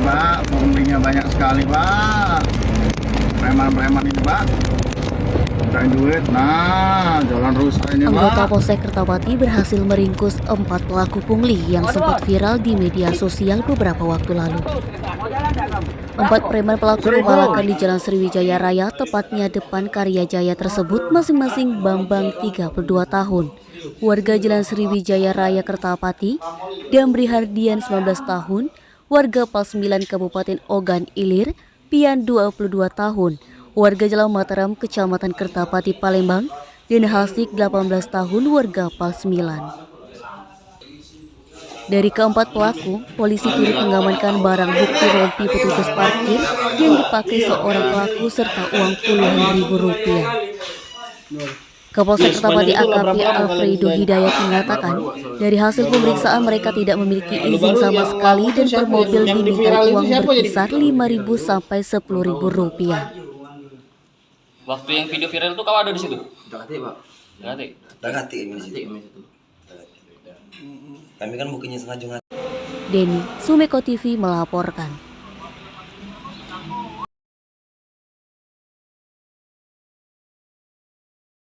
Pak, punglinya banyak sekali Pak. Preman-preman ini Pak, mintain duit. Nah, jalan rusak ini Pak. Anggota Polsek Kertapati berhasil meringkus 4 pelaku pungli yang sempat viral di media sosial beberapa waktu lalu. 4 preman pelaku pemalakan di Jalan Sriwijaya Raya, tepatnya depan Karya Jaya tersebut masing-masing Bambang 32 tahun, warga Jalan Sriwijaya Raya Kertapati, dan Brihardian 19 tahun, warga Pal 9 Kabupaten Ogan Ilir, Pian 22 tahun, warga Jalan Mataram Kecamatan Kertapati Palembang, dan Hasik 18 tahun, warga Pal 9. Dari keempat pelaku, polisi turut mengamankan barang bukti rompi petugas parkir yang dipakai seorang pelaku serta uang puluhan ribu rupiah. Kapolsek Kertapati AKP Alfredo Hidayat mengatakan, dari hasil pemeriksaan mereka tidak memiliki izin sama sekali dan per mobil diminta uang berkisar 5.000 sampai 10.000 rupiah. Waktu yang video viral itu kau ada di situ? Dekati Pak. Dekati Dekati di situ. Kami kan bukannya sengaja. Denny, Sumeko TV melaporkan.